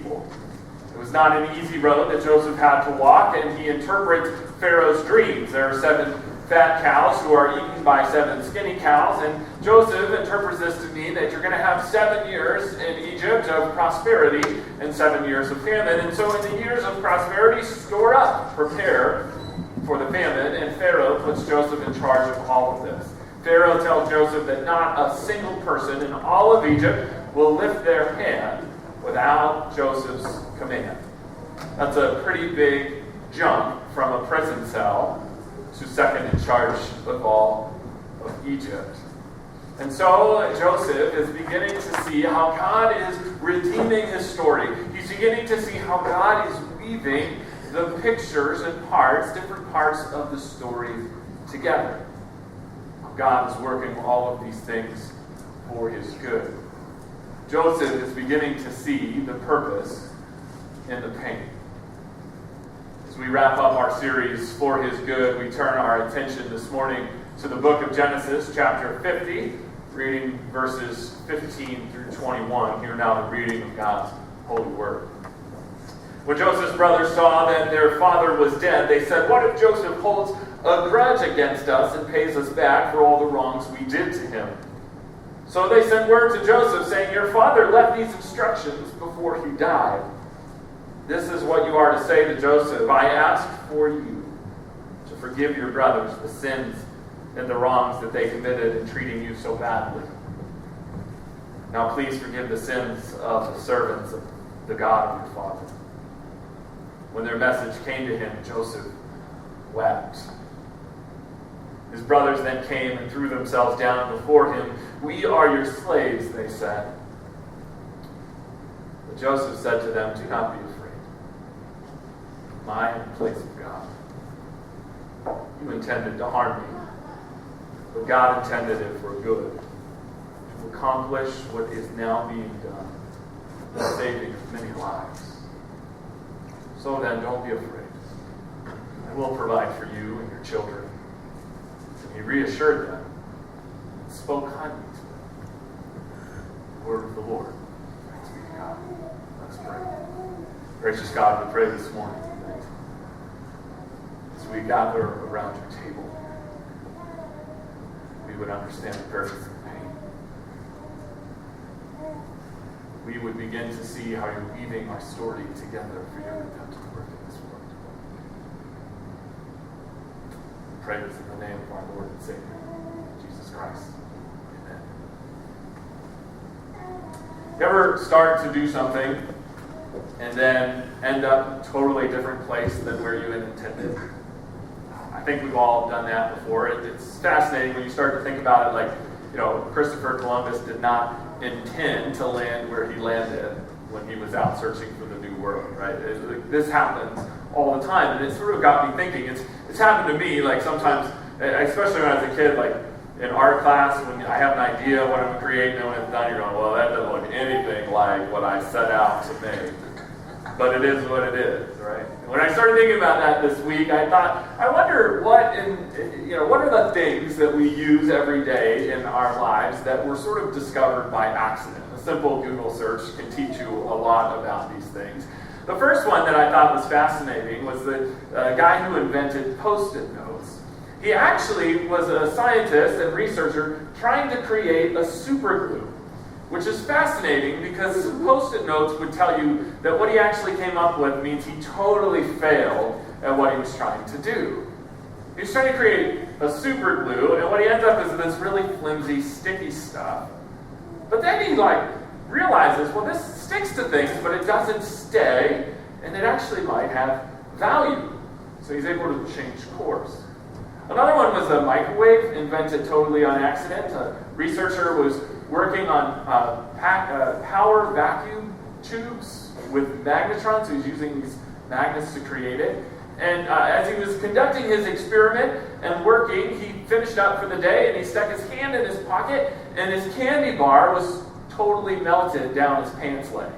people. It was not an easy road that Joseph had to walk, and he interprets Pharaoh's dreams. There are 7 fat cows who are eaten by 7 skinny cows, and Joseph interprets this to mean that you're going to have 7 years in Egypt of prosperity and 7 years of famine. And so in the years of prosperity, store up, prepare for the famine, and Pharaoh puts Joseph in charge of all of this. Pharaoh tells Joseph that not a single person in all of Egypt will lift their hand without Joseph's command. That's a pretty big jump from a prison cell to second in charge of all of Egypt. And so Joseph is beginning to see how God is redeeming his story. He's beginning to see how God is weaving the pictures and parts, different parts of the story together. God is working all of these things for his good. Joseph is beginning to see the purpose in the pain. As we wrap up our series, For His Good, we turn our attention this morning to the book of Genesis, chapter 50, reading verses 15 through 21. Hear now the reading of God's holy word. When Joseph's brothers saw that their father was dead, they said, "What if Joseph holds a grudge against us and pays us back for all the wrongs we did to him?" So they sent word to Joseph, saying, "Your father left these instructions before he died. This is what you are to say to Joseph. I ask for you to forgive your brothers the sins and the wrongs that they committed in treating you so badly. Now please forgive the sins of the servants of the God of your father." When their message came to him, Joseph wept. His brothers then came and threw themselves down before him. "We are your slaves," they said. But Joseph said to them, "Do not be afraid. I am in the place of God. You intended to harm me, but God intended it for good, to accomplish what is now being done, the saving of many lives. So then, don't be afraid. I will provide for you and your children." And he reassured them and spoke kindly to them. The word of the Lord. Thanks be to God. Let's pray. Gracious God, we pray this morning that as we gather around your table, we would understand the purpose of pain. We would begin to see how you're weaving our story together for your redemptive work in this world. We pray this in the name of our Lord and Savior, Jesus Christ. Amen. You ever start to do something and then end up a totally different place than where you had intended? I think we've all done that before. It's fascinating when you start to think about it, like, Christopher Columbus did not intend to land where he landed when he was out searching for the new world, right? This happens all the time, and it sort of got me thinking. It's happened to me, like sometimes, especially when I was a kid, like in art class, when I have an idea what I'm going to create, and when it's done, you're going, well, that doesn't look anything like what I set out to make. But it is what it is, right? And when I started thinking about that this week, I thought, I wonder what are the things that we use every day in our lives that were sort of discovered by accident. A simple Google search can teach you a lot about these things. The first one that I thought was fascinating was the guy who invented Post-it notes. He actually was a scientist and researcher trying to create a super glue, which is fascinating because Post-it notes would tell you that what he actually came up with means he totally failed at what he was trying to do. He was trying to create a super glue, and what he ends up is this really flimsy, sticky stuff. But then he realizes, well, this sticks to things, but it doesn't stay, and it actually might have value. So he's able to change course. Another one was a microwave, invented totally on accident. A researcher was working on power vacuum tubes with magnetrons. He was using these magnets to create it. And as he was conducting his experiment and working, he finished up for the day, and he stuck his hand in his pocket, and his candy bar was totally melted down his pants leg.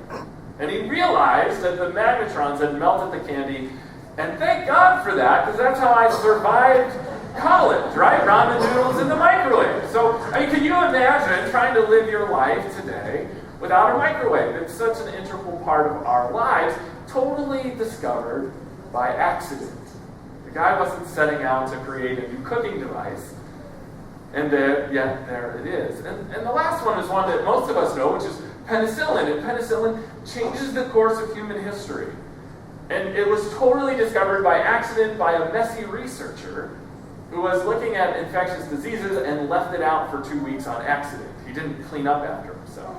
And he realized that the magnetrons had melted the candy, and thank God for that, because that's how I survived college, right? Ramen noodles in the microwave. So, can you imagine trying to live your life today without a microwave. It's such an integral part of our lives, totally discovered by accident. The guy wasn't setting out to create a new cooking device, and yet there it is. And the last one is one that most of us know, which is penicillin. And penicillin changes the course of human history. And it was totally discovered by accident by a messy researcher who was looking at infectious diseases and left it out for 2 weeks on accident. He didn't clean up after himself.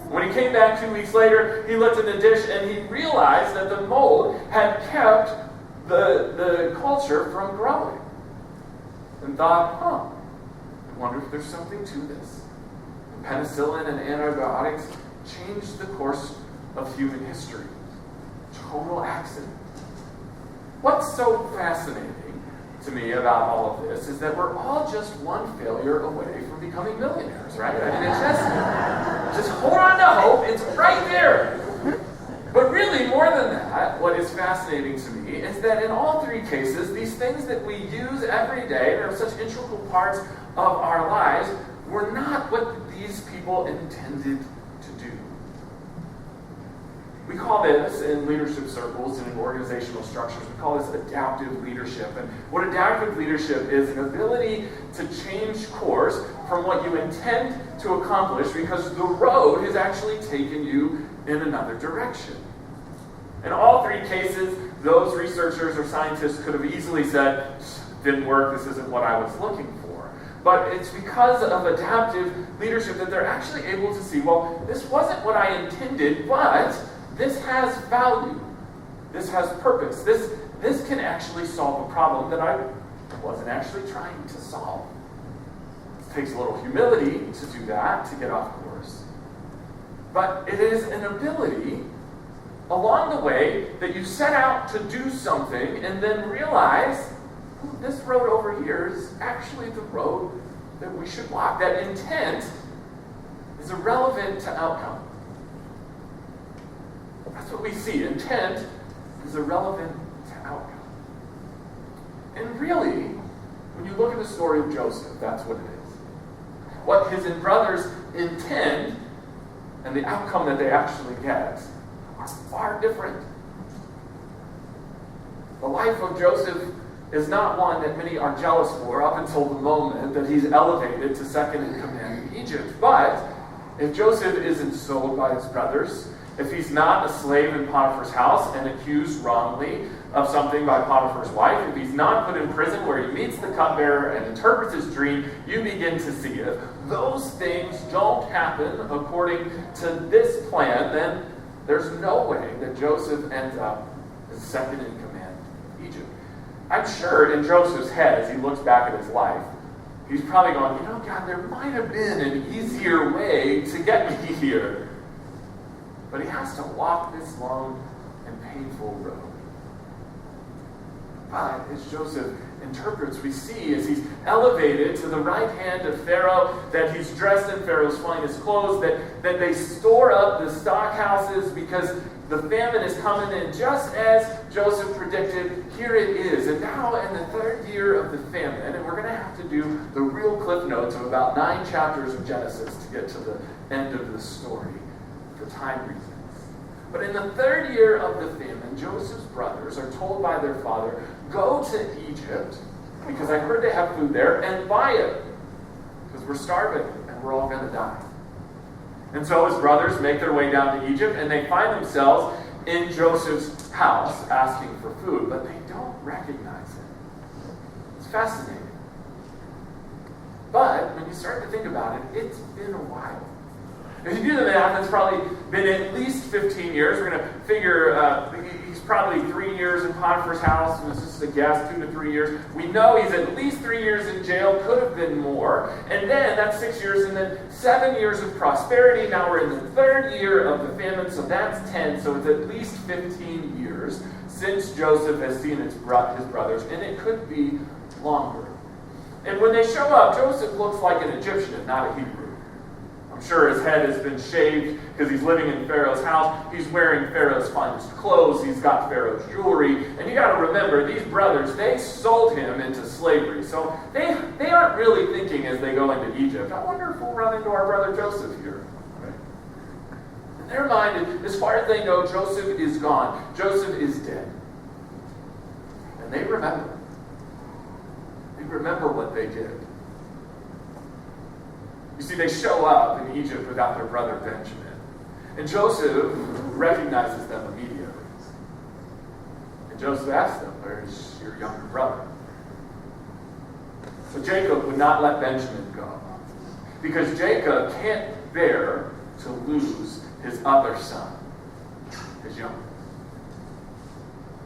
When he came back 2 weeks later, he looked at the dish and he realized that the mold had kept the culture from growing. And thought, I wonder if there's something to this. Penicillin and antibiotics changed the course of human history. Total accident. What's so fascinating to me about all of this is that we're all just one failure away from becoming millionaires, right? I mean, it's just hold on to hope. It's right there. But really, more than that, what is fascinating to me is that in all three cases, these things that we use every day, that are such integral parts of our lives, were not what these people intended to do. We call this, in leadership circles and in organizational structures, we call this adaptive leadership. And what adaptive leadership is an ability to change course from what you intend to accomplish because the road has actually taken you in another direction. In all three cases, those researchers or scientists could have easily said, didn't work, this isn't what I was looking for. But it's because of adaptive leadership that they're actually able to see, well, this wasn't what I intended, but this has value. This has purpose. This can actually solve a problem that I wasn't actually trying to solve. It takes a little humility to do that, to get off course. But it is an ability along the way that you set out to do something and then realize, this road over here is actually the road that we should walk. That intent is irrelevant to outcome. That's what we see. Intent is irrelevant to outcome. And really, when you look at the story of Joseph, that's what it is. What his brothers intend and the outcome that they actually get are far different. The life of Joseph is not one that many are jealous for up until the moment that he's elevated to second in command in Egypt. But if Joseph isn't sold by his brothers, if he's not a slave in Potiphar's house and accused wrongly of something by Potiphar's wife, if he's not put in prison where he meets the cupbearer and interprets his dream, you begin to see it. Those things don't happen according to this plan, then there's no way that Joseph ends up as second in command in Egypt. I'm sure in Joseph's head, as he looks back at his life, he's probably going, God, there might have been an easier way to get me here. But he has to walk this long and painful road. But as Joseph interprets, we see as he's elevated to the right hand of Pharaoh, that he's dressed in Pharaoh's finest clothes, that they store up the stockhouses because the famine is coming in just as Joseph predicted. Here it is. And now in the third year of the famine, and we're going to have to do the real cliff notes of about 9 chapters of Genesis to get to the end of the story for time reasons. But in the third year of the famine, Joseph's brothers are told by their father, go to Egypt, because I heard they have food there, and buy it, because we're starving and we're all going to die. And so his brothers make their way down to Egypt, and they find themselves in Joseph's house asking for food, but they don't recognize it. It's fascinating. But when you start to think about it, it's been a while. If you do the math, it's probably been at least 15 years. We're going to figure he's probably 3 years in Potiphar's house. This is a guess, 2 to 3 years. We know he's at least 3 years in jail. Could have been more. And then that's 6 years, and then 7 years of prosperity. Now we're in the third year of the famine, so that's 10. So it's at least 15 years since Joseph has seen his brothers, and it could be longer. And when they show up, Joseph looks like an Egyptian and not a Hebrew. I'm sure his head has been shaved because he's living in Pharaoh's house. He's wearing Pharaoh's finest clothes. He's got Pharaoh's jewelry. And you got to remember, these brothers, they sold him into slavery. So they aren't really thinking as they go into Egypt, I wonder if we'll run into our brother Joseph here. Right? their mind, as far as they know, Joseph is gone. Joseph is dead. And they remember. They remember what they did. You see, they show up in Egypt without their brother Benjamin. And Joseph recognizes them immediately. And Joseph asks them, "Where's your younger brother?" So Jacob would not let Benjamin go, because Jacob can't bear to lose his other son, his younger.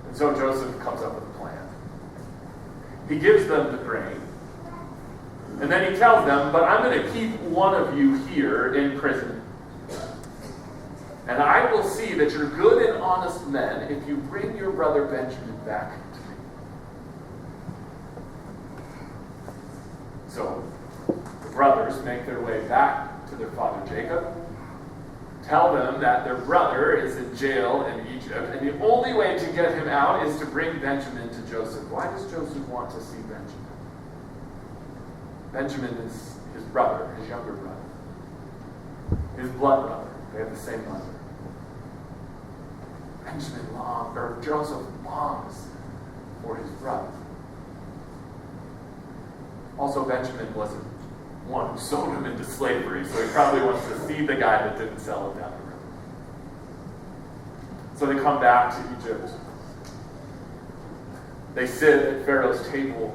And so Joseph comes up with a plan. He gives them the grain, and then he tells them, "But I'm going to keep one of you here in prison. And I will see that you're good and honest men if you bring your brother Benjamin back to me." So the brothers make their way back to their father Jacob, tell them that their brother is in jail in Egypt, and the only way to get him out is to bring Benjamin to Joseph. Why does Joseph want to see Benjamin? Benjamin is his brother, his younger brother, his blood brother. They have the same mother. Joseph longs for his brother. Also, Benjamin wasn't one who sold him into slavery, so he probably wants to see the guy that didn't sell him down the river. So they come back to Egypt. They sit at Pharaoh's table.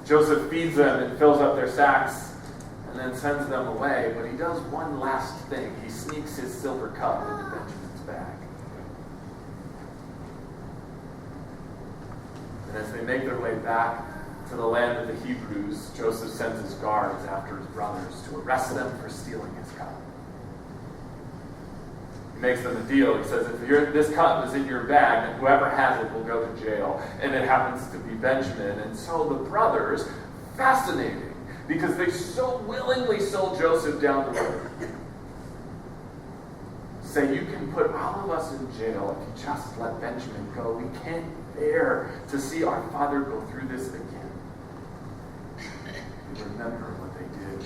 Joseph feeds them and fills up their sacks and then sends them away. But he does one last thing. He sneaks his silver cup into Benjamin's bag. And as they make their way back to the land of the Hebrews, Joseph sends his guards after his brothers to arrest them for stealing his cup. He makes them a deal. He says, if this cup is in your bag, then whoever has it will go to jail. And it happens to be Benjamin. And so the brothers, fascinating, because they so willingly sold Joseph down the road, say, you can put all of us in jail if you just let Benjamin go. We can't bear to see our father go through this again. They remember what they did.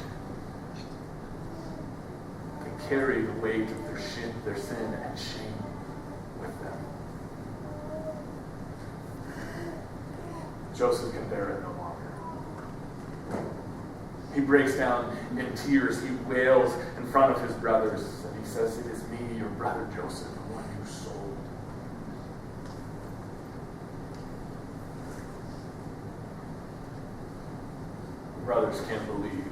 They carry the weight of their sin and shame with them. Joseph can bear it no longer. He breaks down in tears. He wails in front of his brothers, and he says, "It is me, your brother Joseph, the one you sold." The brothers can't believe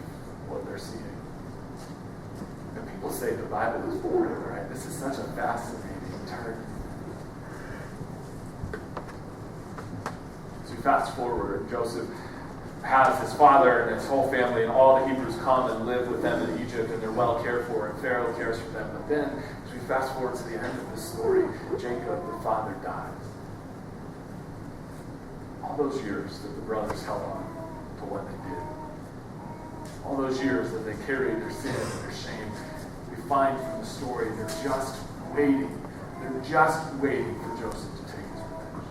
what they're seeing. And people say the Bible is boring, right? This is such a fascinating turn. So you fast forward, Joseph has his father and his whole family and all the Hebrews come and live with them in Egypt, and they're well cared for, and Pharaoh cares for them. But then, as we fast forward to the end of this story, Jacob, the father, dies. All those years that the brothers held on to what they did, all those years that they carried their sin and their shame, we find from the story they're just waiting. They're just waiting for Joseph to take his revenge.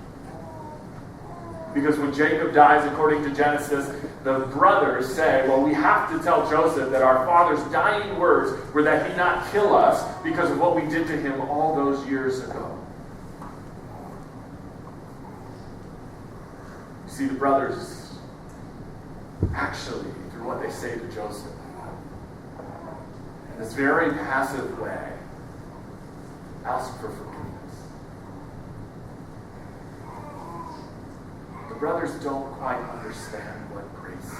Because when Jacob dies, according to Genesis, the brothers say, well, we have to tell Joseph that our father's dying words were that he not kill us because of what we did to him all those years ago. You see, the brothers actually, through what they say to Joseph, in this very passive way, ask for forgiveness. The brothers don't quite understand what grace is.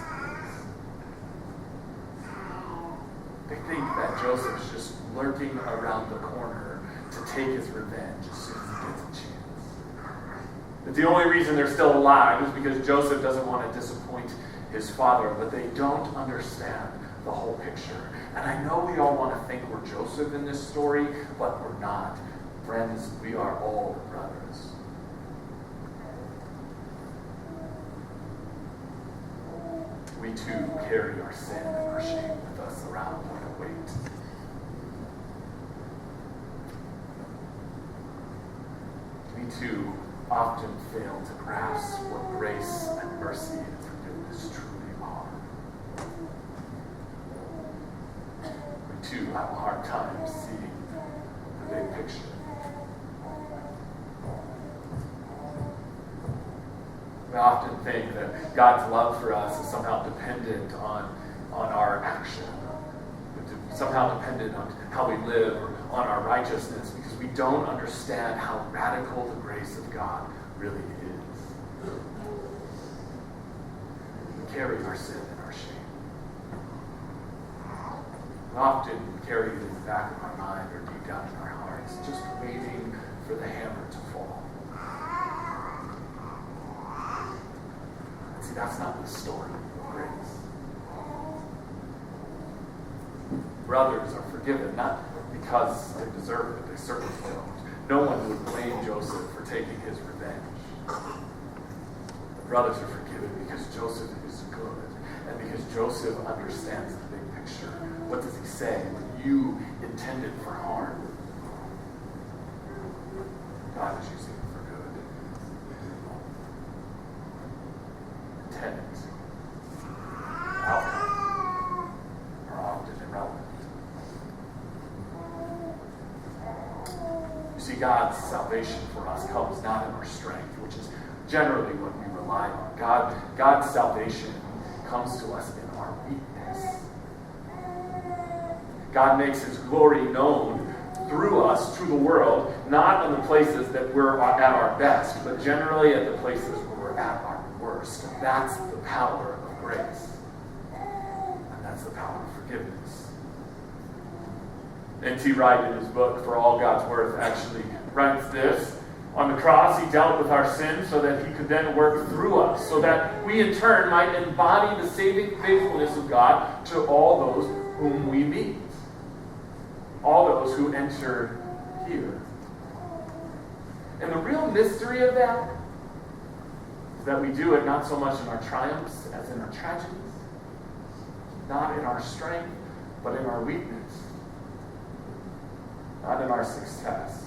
They think that Joseph's just lurking around the corner to take his revenge as soon as he gets a chance. That the only reason they're still alive is because Joseph doesn't want to disappoint his father, but they don't understand the whole picture. And I know we all want to think we're Joseph in this story, but we're not. Friends, we are all brothers. We too carry our sin and our shame with us around like a weight. We too often fail to grasp what grace and mercy and forgiveness truly are. We too have a hard time seeing picture. We often think that God's love for us is somehow dependent on our action, somehow dependent on how we live or on our righteousness, because we don't understand how radical the grace of God really is. We carry our sin and our shame. We often carry it in the back of our mind or deep down in our hearts, just waiting for the hammer to fall. See, that's not the story of grace. Brothers are forgiven, not because they deserve it, they certainly don't. No one would blame Joseph for taking his revenge. The brothers are forgiven because Joseph is good, and because Joseph understands the big picture. What does he say? When you intended for harm, God is using it for good. Intent, outcome are often irrelevant. You see, God's salvation for us comes not in our strength, which is generally what we rely on. God's salvation comes to us in our weakness. God makes his glory known through us to the world, not in the places that we're at our best, but generally at the places where we're at our worst. And that's the power of grace. And that's the power of forgiveness. N.T. Wright, in his book, For All God's Worth, actually writes this. On the cross, he dealt with our sins so that he could then work through us, so that we in turn might embody the saving faithfulness of God to all those whom we meet. All those who enter here. And the real mystery of that is that we do it not so much in our triumphs as in our tragedies, not in our strength, but in our weakness, not in our success,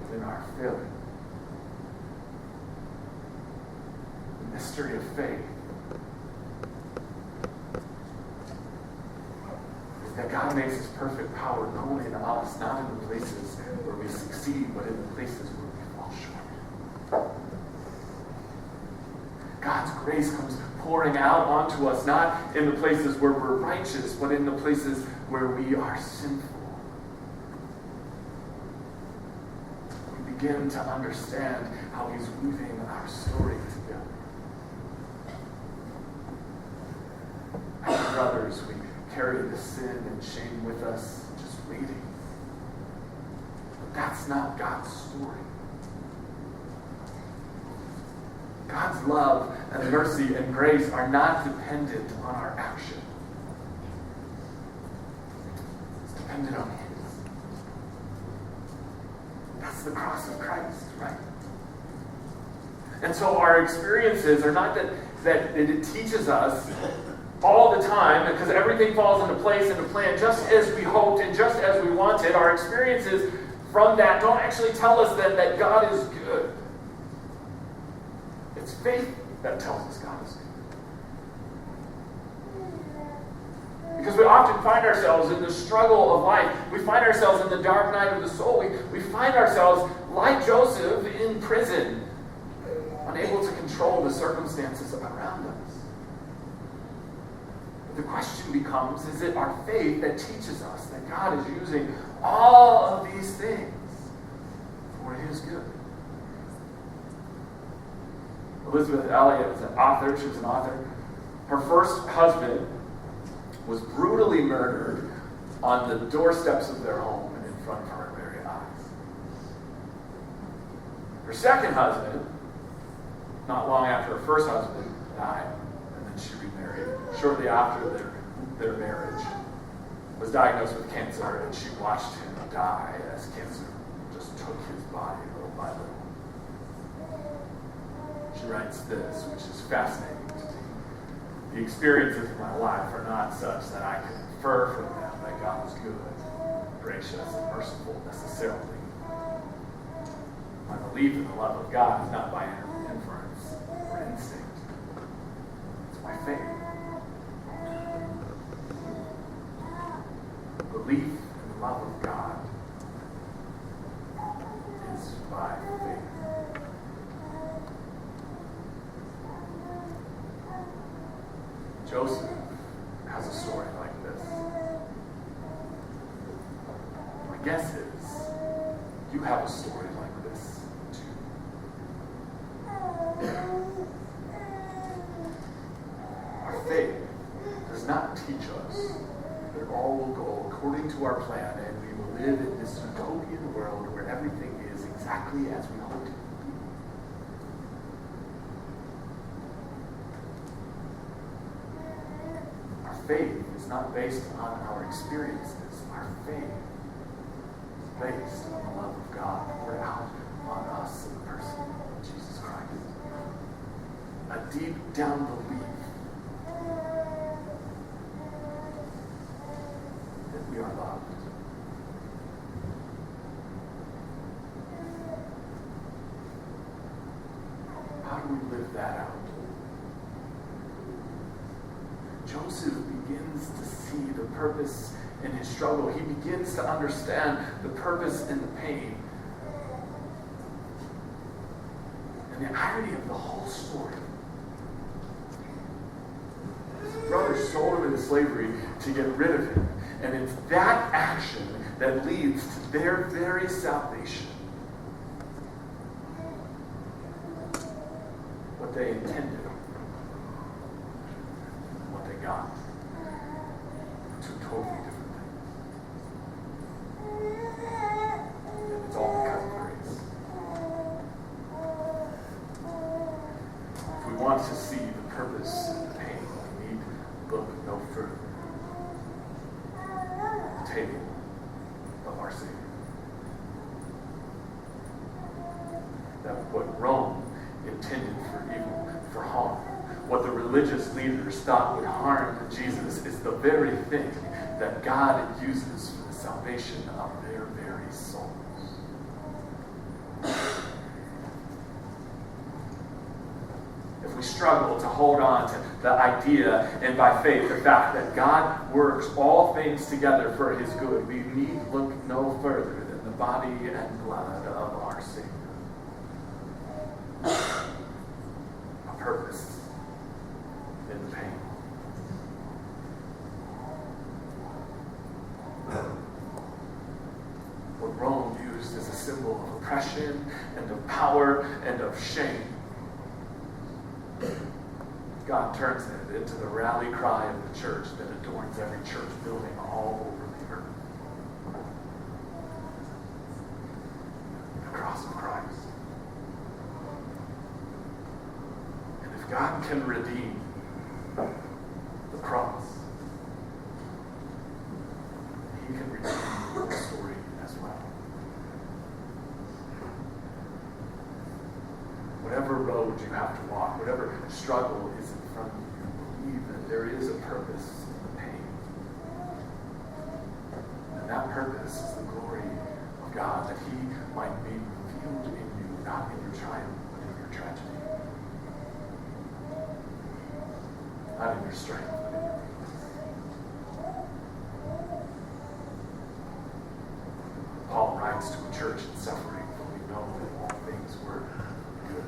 but in our failure. The mystery of faith that God makes his perfect power known in us, not in the places where we succeed, but in the places where we fall short. God's grace comes pouring out onto us, not in the places where we're righteous, but in the places where we are sinful. We begin to understand how he's weaving our story together. As brothers, we carry the sin and shame with us, just waiting. But that's not God's story. God's love and mercy and grace are not dependent on our action. It's dependent on his. That's the cross of Christ, right? And so our experiences are not that it teaches us all the time, because everything falls into place and to plan just as we hoped and just as we wanted. Our experiences from that don't actually tell us that God is good. It's faith that tells us God is good. Because we often find ourselves in the struggle of life. We find ourselves in the dark night of the soul. We find ourselves, like Joseph, in prison, unable to control the circumstances around us. The question becomes, is it our faith that teaches us that God is using all of these things for his good? Elizabeth Elliot is an author. She was an author. Her first husband was brutally murdered on the doorsteps of their home and in front of her very eyes. Her second husband, not long after her first husband died, and then she remarried, shortly after their marriage, was diagnosed with cancer, and she watched him die as cancer just took his body little by little. She writes this, which is fascinating to me. The experiences of my life are not such that I can infer from them that God is good, gracious, and merciful necessarily. My belief in the love of God is not by inference or instinct. It's by faith. Belief in the love of God by faith. Joseph has a story like this. My guess is you have a story like this too. Our faith does not teach us that all will go according to our plan and we will live in this utopian world where everything is exactly as we hoped it would be. Our faith is not based on our experiences. Our faith is based on the love of God poured out on us in the person of Jesus Christ. A deep down belief that we are loved. How do we live that out? Joseph begins to see the purpose in his struggle. He begins to understand the purpose in the pain. And the irony of the whole story. His brothers sold him into slavery to get rid of him. And it's that action that leads to their very salvation. What they intended. What they got. Two totally different things. And it's all because of grace. If we want to see the purpose in the pain, we need to look no further. The table of our Savior. That what Rome intended for evil, for harm, what the religious leaders thought would harm Jesus is the very thing that God uses for the salvation of their very souls. If we struggle to hold on to the idea and by faith the fact that God works all things together for his good, we need look no further than the body and blood of our Savior. A purpose in the pain. What Rome used as a symbol of oppression and of power and of shame, God turns it into the rally cry of the church that adorns every church building all over the earth. The cross of Christ. And if God can redeem the cross, he can redeem your story as well. Whatever road you have to walk, whatever struggle is in front of you, believe that there is a purpose in the pain. And that purpose is the glory of God, that he might be revealed in you, not in your triumph, but in your tragedy. Not in your strength, but in your weakness. Paul writes to a church in suffering, for we know that all things work good.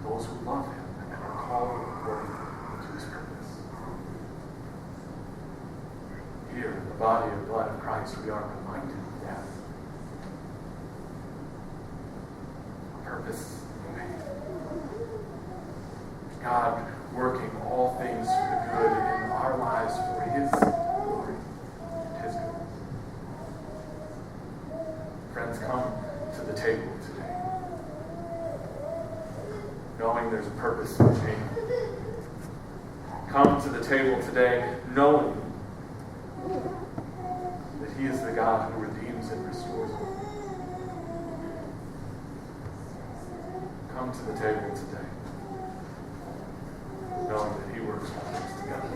Those who love him and are called according to his purpose. Here, in the body and blood of Christ, we are reminded that a purpose in the pain. God working all things for the good in our lives for his glory and his good. Friends, come to the table today, knowing there's a purpose in the pain. Come to the table today, knowing that he is the God who redeems and restores all. Come to the table today, knowing that he works all things together.